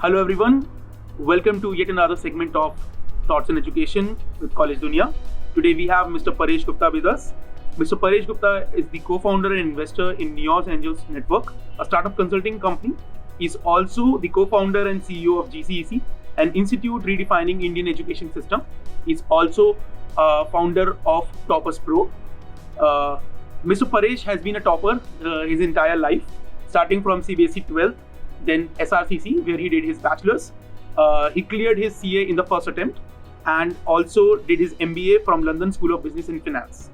Hello everyone, welcome to yet another segment of Thoughts in Education with College Dunia. Today we have Mr. Paresh Gupta with us. Mr. Paresh Gupta is the co-founder and investor in Neos Angels Network, a startup consulting company. He's also the co-founder and CEO of GCEC, an institute redefining Indian education system. He's also founder of Toppers Pro. Mr. Paresh has been a topper his entire life, starting from CBSE 12th, then SRCC, where he did his bachelor's. He cleared his CA in the first attempt and also did his MBA from London School of Business and Finance.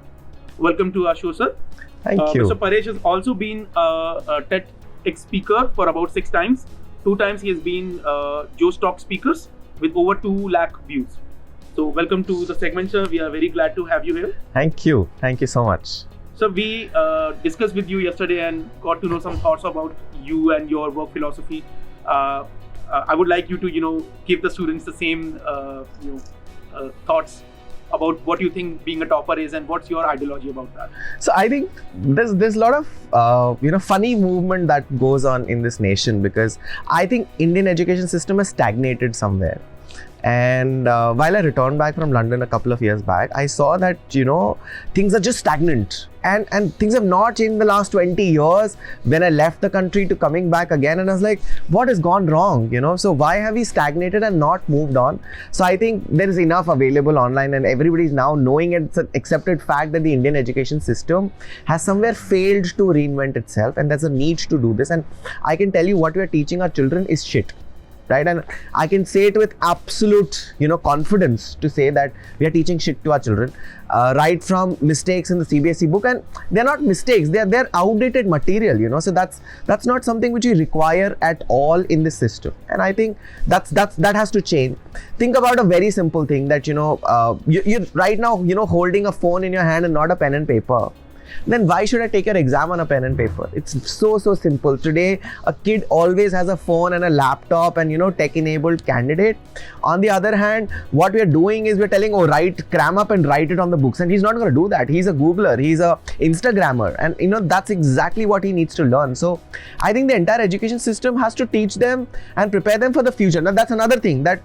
Welcome to our show, sir. Thank you. Mr. Paresh has also been a TEDx speaker for about 6 times. 2 times he has been Joe Stock speakers with over 2 lakh views. So welcome to the segment, sir. We are very glad to have you here. Thank you. Thank you so much. So we discussed with you yesterday and got to know some thoughts about you and your work philosophy. I would like you to, give the students the same, thoughts about what you think being a topper is and what's your ideology about that. So I think there's a lot of funny movement that goes on in this nation, because I think Indian education system has stagnated somewhere. And while I returned back from London a couple of years back, I saw that, things are just stagnant. And things have not changed in the last 20 years when I left the country to coming back again. And I was like, what has gone wrong? So why have we stagnated and not moved on? So I think there is enough available online, and everybody is now knowing it's an accepted fact that the Indian education system has somewhere failed to reinvent itself. And there's a need to do this. And I can tell you what we are teaching our children is shit. Right, and I can say it with absolute, confidence to say that we are teaching shit to our children, right from mistakes in the CBSE book, and they're not mistakes; they're outdated material, So that's not something which we require at all in this system, and I think that has to change. Think about a very simple thing that you're right now, holding a phone in your hand and not a pen and paper. Then why should I take your exam on a pen and paper? It's so simple. Today, a kid always has a phone and a laptop and tech-enabled candidate. On the other hand, what we are doing is we're telling, cram up and write it on the books. And he's not going to do that. He's a Googler. He's a Instagrammer. And that's exactly what he needs to learn. So I think the entire education system has to teach them and prepare them for the future. Now that's another thing that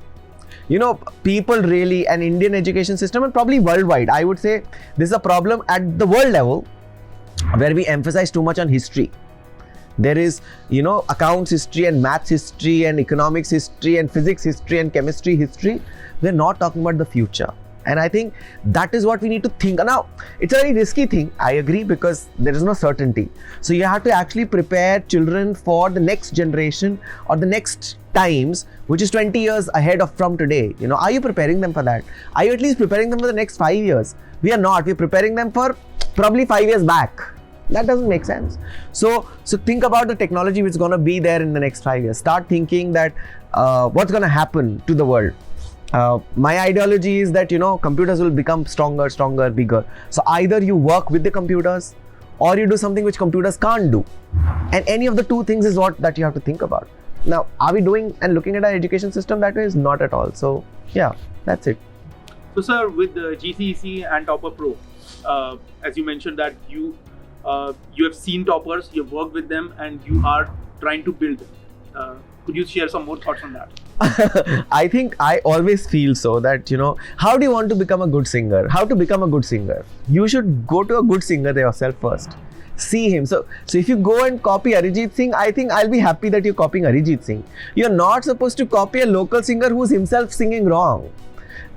people really, an Indian education system and probably worldwide, I would say this is a problem at the world level where we emphasize too much on history. There is, accounts history and maths history and economics history and physics history and chemistry history. We're not talking about the future. And I think that is what we need to think. Now, it's a very risky thing, I agree, because there is no certainty. So you have to actually prepare children for the next generation or the next times, which is 20 years ahead from today. Are you preparing them for that? Are you at least preparing them for the next 5 years? We are not. We're preparing them for probably 5 years back. That doesn't make sense. So think about the technology which is going to be there in the next 5 years. Start thinking that what's going to happen to the world. My ideology is that, computers will become stronger, bigger. So either you work with the computers or you do something which computers can't do. And any of the two things is that you have to think about. Now, are we doing and looking at our education system that way? Is not at all. So yeah, that's it. So sir, with the GCEC and Topper Pro, as you mentioned that you have seen toppers, you've worked with them, and you are trying to build them. Could you share some more thoughts on that? I think I always feel so that, how do you want to become a good singer? How to become a good singer? You should go to a good singer yourself first. See him. So if you go and copy Arijit Singh, I think I'll be happy that you're copying Arijit Singh. You're not supposed to copy a local singer who's himself singing wrong.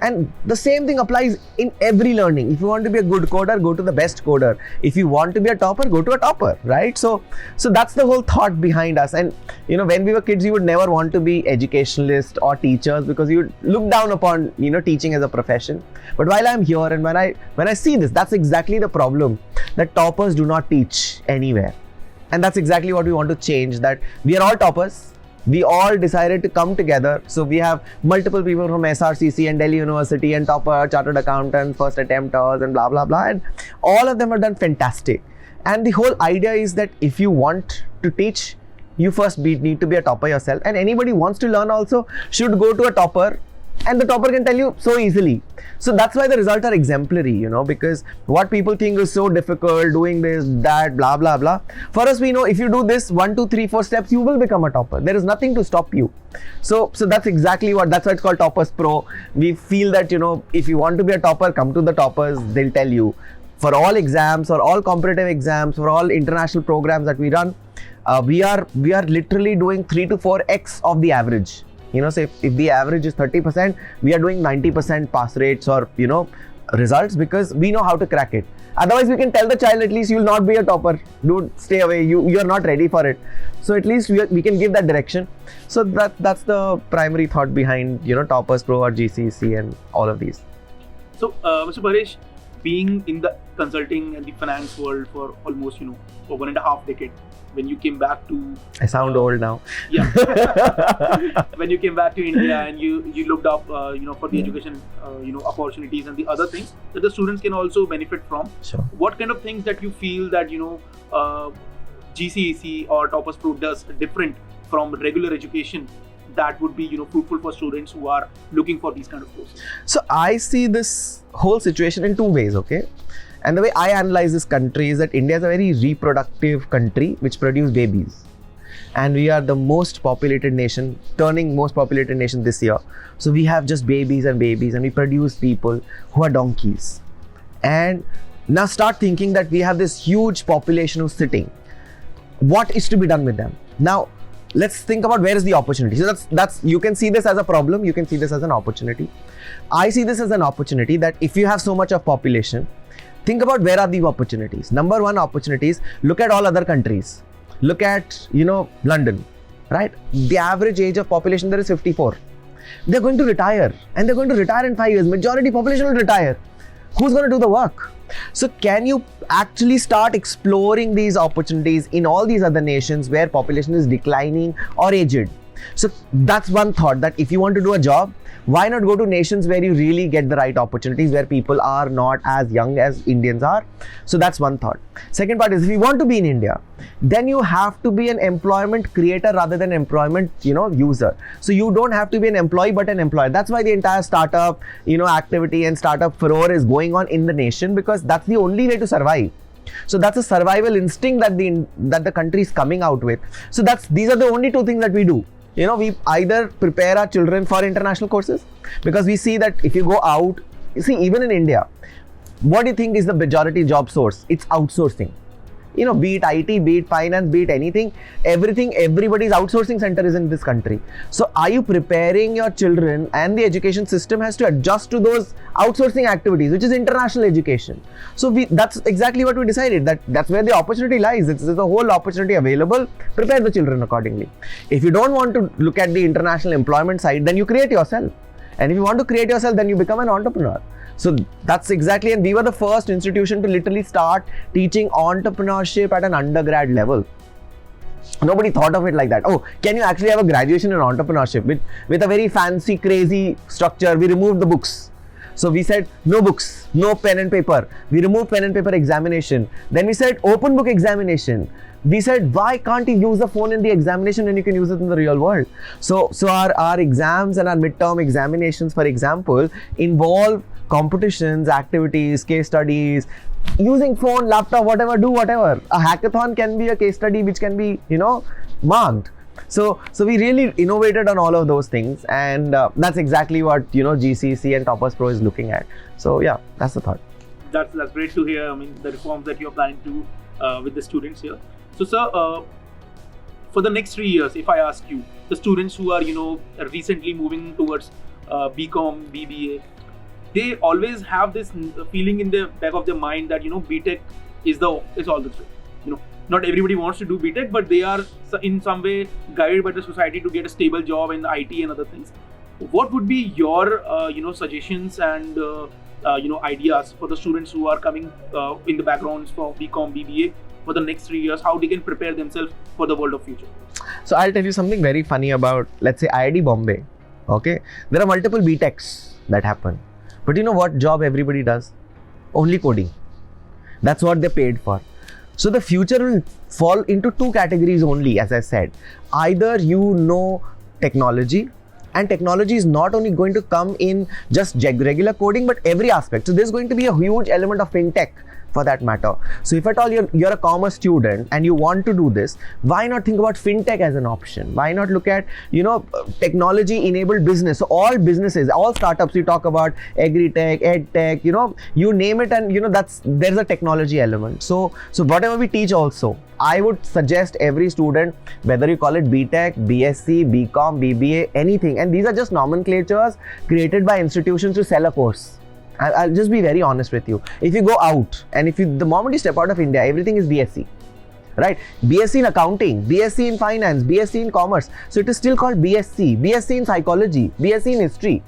And the same thing applies in every learning. If you want to be a good coder, go to the best coder. If you want to be a topper, go to a topper, right? So that's the whole thought behind us. And when we were kids, you would never want to be educationalists or teachers because you would look down upon teaching as a profession. But while I'm here and when I see this, that's exactly the problem, that toppers do not teach anywhere. And that's exactly what we want to change, that we are all toppers. We all decided to come together. So we have multiple people from SRCC and Delhi University and topper, chartered accountants, first attempters and blah, blah, blah. And all of them have done fantastic. And the whole idea is that if you want to teach, you first need to be a topper yourself. And anybody who wants to learn also should go to a topper and the topper can tell you so easily. So that's why the results are exemplary, you know, because what people think is so difficult, doing this, that, blah, blah, blah. For us, we know if you do this 1, 2, 3, 4 steps, you will become a topper. There is nothing to stop you. So that's exactly that's why it's called Toppers Pro. We feel that, you know, if you want to be a topper, come to the toppers. They'll tell you. For all exams, or all competitive exams, for all international programs that we run, we are literally doing 3 to 4x of the average. You know, say if the average is 30%, we are doing 90% pass rates or, you know, results, because we know how to crack it. Otherwise, we can tell the child, at least you will not be a topper. Dude, stay away. You are not ready for it. So at least we can give that direction. So that's the primary thought behind, you know, Toppers Pro or GCC and all of these. So, Mr. Paresh, being in the consulting and the finance world for almost, you know, for 1.5 decades, when you came back to... I sound old now. Yeah. When you came back to India and you looked up, you know, for the education, you know, opportunities and the other things that the students can also benefit from. Sure. What kind of things that you feel that, you know, GCEC or Toppers Pro does different from regular education that would be, you know, fruitful for students who are looking for these kind of courses? So I see this whole situation in 2 ways, okay? And the way I analyze this country is that India is a very reproductive country which produces babies. And we are the most populated nation, turning most populated nation this year. So we have just babies and babies, and we produce people who are donkeys. And now start thinking that we have this huge population who's sitting. What is to be done with them? Now, let's think about where is the opportunity. So that's you can see this as a problem, you can see this as an opportunity. I see this as an opportunity that if you have so much of population, think about where are the opportunities. Number one opportunities, look at all other countries. Look at, you know, London, right? The average age of population there is 54. They're going to retire, and they're going to retire in 5 years. Majority population will retire. Who's going to do the work? So can you actually start exploring these opportunities in all these other nations where population is declining or aged? So that's one thought, that if you want to do a job, why not go to nations where you really get the right opportunities, where people are not as young as Indians are? So that's one thought. Second part is, if you want to be in India, then you have to be an employment creator rather than employment, you know, user. So you don't have to be an employee but an employer. That's why the entire startup, you know, activity and startup furore is going on in the nation, because that's the only way to survive. So that's a survival instinct that the country is coming out with. So these are the only 2 things that we do. You know, we either prepare our children for international courses, because we see that if you go out, you see, even in India, what do you think is the majority job source? It's outsourcing. You know, be it IT, be it finance, be it anything, everybody's outsourcing center is in this country. So are you preparing your children? And the education system has to adjust to those outsourcing activities, which is international education. So that's exactly what we decided, that's where the opportunity lies. There's a whole opportunity available. Prepare the children accordingly. If you don't want to look at the international employment side, then you create yourself. And if you want to create yourself, then you become an entrepreneur. So that's exactly, and we were the first institution to literally start teaching entrepreneurship at an undergrad level. Nobody thought of it like that. Oh, can you actually have a graduation in entrepreneurship with a very fancy, crazy structure? We removed the books. So we said no books, no pen and paper. We removed pen and paper examination. Then we said open book examination. We said, why can't you use the phone in the examination when you can use it in the real world? So our exams and our midterm examinations, for example, involve competitions, activities, case studies, using phone, laptop, whatever, do whatever. A hackathon can be a case study which can be, you know, marked. So we really innovated on all of those things, and that's exactly what, you know, GCC and Toppers Pro is looking at. So yeah, that's the thought. That's great to hear. I mean, the reforms that you're planning to with the students here. So sir, for the next 3 years, if I ask you, the students who are, you know, recently moving towards BCom, BBA, they always have this feeling in the back of their mind that, you know, BTech is all the truth. You know, not everybody wants to do BTech, but they are in some way guided by the society to get a stable job in IT and other things. What would be your, you know, suggestions and you know, ideas for the students who are coming in the backgrounds for BCom, BBA for the next 3 years, how they can prepare themselves for the world of future? So I'll tell you something very funny about, let's say, IIT Bombay. Okay, there are multiple BTechs that happen, but you know what job everybody does? Only coding. That's what they're paid for. So the future will fall into 2 categories only, as I said. Either you know technology And technology is not only going to come in just regular coding, but every aspect. So there's going to be a huge element of fintech for that matter. So if at all you're a commerce student and you want to do this, why not think about fintech as an option? Why not look at, technology enabled business? So all businesses, all startups, you talk about agri-tech, ed-tech, you name it, and there's a technology element. So whatever we teach also, I would suggest every student, whether you call it BTech, BSc, BCom, BBA, anything, and these are just nomenclatures created by institutions to sell a course. I'll just be very honest with you. If you go out and the moment you step out of India, everything is BSc, right? BSc in accounting, BSc in finance, BSc in commerce. So it is still called BSc, BSc in psychology, BSc in history.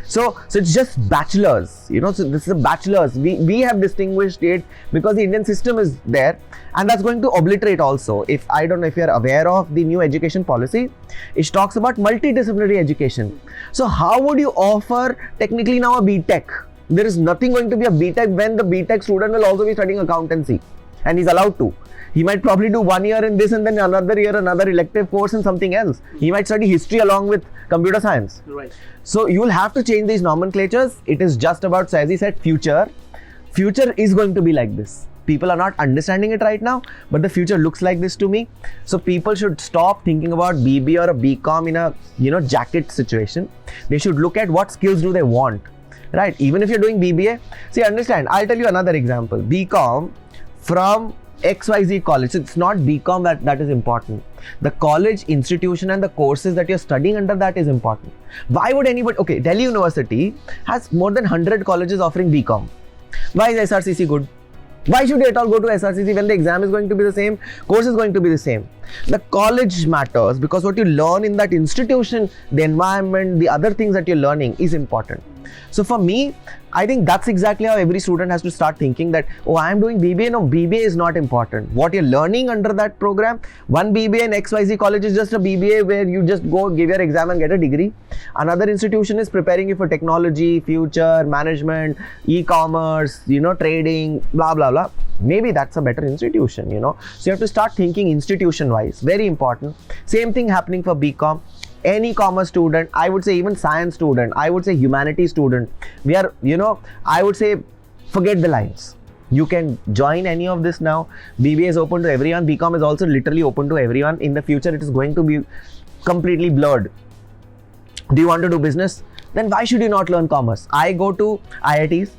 So it's just bachelors, so this is a bachelors. We have distinguished it because the Indian system is there, and that's going to obliterate also. I don't know if you're aware of the new education policy, it talks about multidisciplinary education. So how would you offer technically now a BTech? There is nothing going to be a BTech when the BTech student will also be studying accountancy, and he's allowed to. He might probably do 1 year in this and then another year another elective course in something else. He might study history along with computer science. Right. So you will have to change these nomenclatures. It is just about, so as he said, future. Future is going to be like this. People are not understanding it right now, but the future looks like this to me. So people should stop thinking about BB or a BCom in a jacket situation. They should look at what skills do they want. Right, even if you're doing BBA, see, understand, I'll tell you another example. BCom from XYZ college, it's not BCom that is important. The college, institution and the courses that you're studying under that is important. Why would anybody, okay, Delhi University has more than 100 colleges offering BCom. Why is SRCC good? Why should you at all go to SRCC when the exam is going to be the same, course is going to be the same? The college matters because what you learn in that institution, the environment, the other things that you're learning is important. So for me, I think that's exactly how every student has to start thinking that, oh, I am doing BBA. No, BBA is not important. What you're learning under that program, one BBA in XYZ college is just a BBA where you just go give your exam and get a degree. Another institution is preparing you for technology, future, management, e-commerce, trading, blah, blah, blah. Maybe that's a better institution, So you have to start thinking institution-wise. Very important. Same thing happening for BCom. Any commerce student, I would say even science student, I would say humanity student, we are, I would say forget the lines. You can join any of this now. BBA is open to everyone. BCom is also literally open to everyone. In the future, it is going to be completely blurred. Do you want to do business? Then why should you not learn commerce? I go to IITs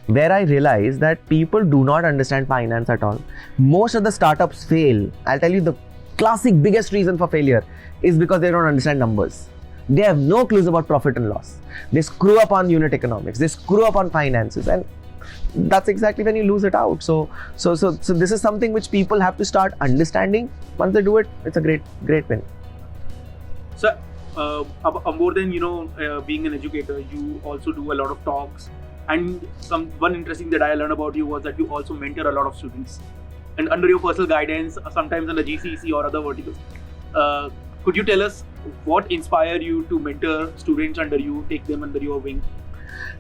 where I realize that people do not understand finance at all. Most of the startups fail. I'll tell you the classic biggest reason for failure is because they don't understand numbers. They have no clues about profit and loss. They screw up on unit economics. They screw up on finances, and that's exactly when you lose it out. So this is something which people have to start understanding. Once they do it, it's a great win. So, more than being an educator, you also do a lot of talks. And one interesting that I learned about you was that you also mentor a lot of students. And under your personal guidance, sometimes under GCC or other verticals. Could you tell us what inspired you to mentor students under you, take them under your wing?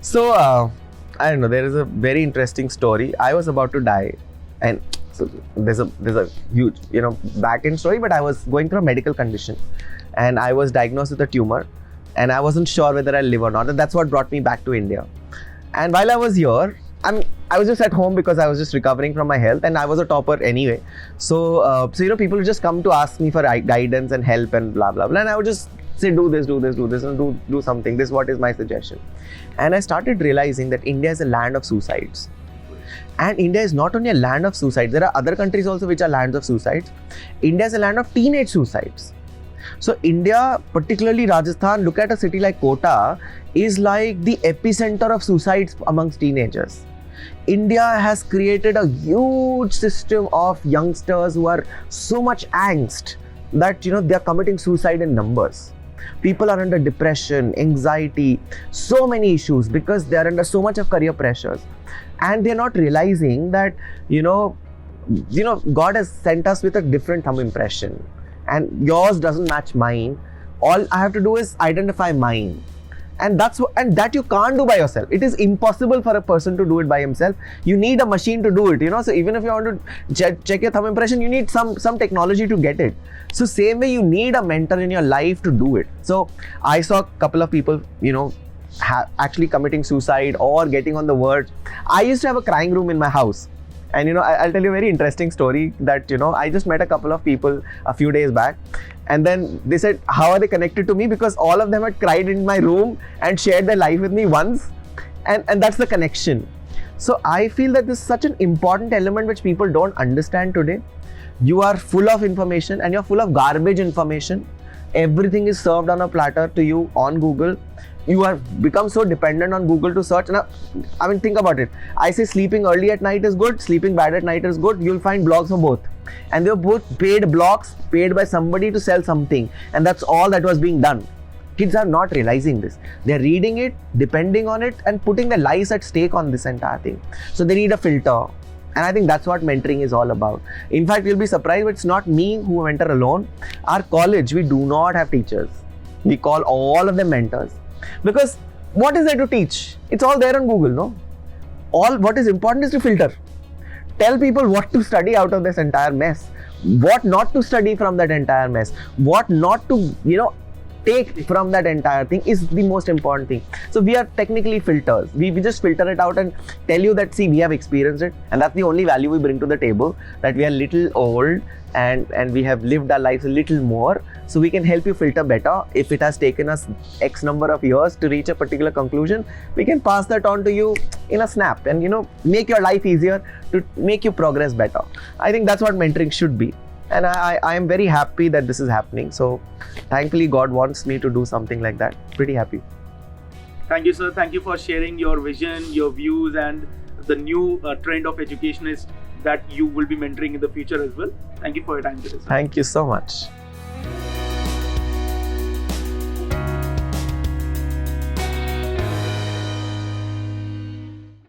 So, I don't know, there is a very interesting story. I was about to die, and so there's a huge, back end story, but I was going through a medical condition and I was diagnosed with a tumor and I wasn't sure whether I'll live or not, and that's what brought me back to India. And while I was here, I was just at home because I was just recovering from my health, and I was a topper anyway. So people would just come to ask me for guidance and help and blah blah blah, and I would just say do this, and do something. This is what is my suggestion. And I started realizing that India is a land of suicides. And India is not only a land of suicides, there are other countries also which are lands of suicides. India is a land of teenage suicides. So India, particularly Rajasthan, look at a city like Kota, is like the epicenter of suicides amongst teenagers. India has created a huge system of youngsters who are so much angst that they are committing suicide in numbers. People are under depression, anxiety, so many issues because they are under so much of career pressures, and they're not realizing that God has sent us with a different thumb impression, and yours doesn't match mine. All I have to do is identify mine, and that you can't do by yourself. It is impossible for a person to do it by himself. You need a machine to do it, you know. So even if you want to check your thumb impression, you need some technology to get it. So same way, you need a mentor in your life to do it. So I saw a couple of people, you know, actually committing suicide or getting on the verge. I used to have a crying room in my house. And you know, I'll tell you a very interesting story that, you know, I just met a couple of people a few days back, and then they said, how are they connected to me? Because all of them had cried in my room and shared their life with me once, and that's the connection. So I feel that this is such an important element which people don't understand today. You are full of information and you're full of garbage information. Everything is served on a platter to you on Google. You have become so dependent on Google to search. Now, I mean, think about it. I say sleeping early at night is good, sleeping bad at night is good. You'll find blogs for both. And they were both paid blogs, paid by somebody to sell something. And that's all that was being done. Kids are not realizing this. They're reading it, depending on it, and putting their lives at stake on this entire thing. So they need a filter. And I think that's what mentoring is all about. In fact, you'll be surprised, but it's not me who mentor alone. Our college, we do not have teachers. We call all of them mentors. Because what is there to teach? It's all there on Google, no? What is important is to filter. Tell people what to study out of this entire mess. What not to study from that entire mess. What not to, you know, take from that entire thing is the most important thing. So we are technically filters. We just filter it out and tell you that, see, we have experienced it, and that's the only value we bring to the table, that we are little old and we have lived our lives a little more, so we can help you filter better. If it has taken us X number of years to reach a particular conclusion, we can pass that on to you in a snap and, you know, make your life easier, to make you progress better. I think that's what mentoring should be. And I am very happy that this is happening. So thankfully, God wants me to do something like that. Pretty happy. Thank you, sir. Thank you for sharing your vision, your views, and the new trend of educationists that you will be mentoring in the future as well. Thank you for your time today, sir. Thank you so much.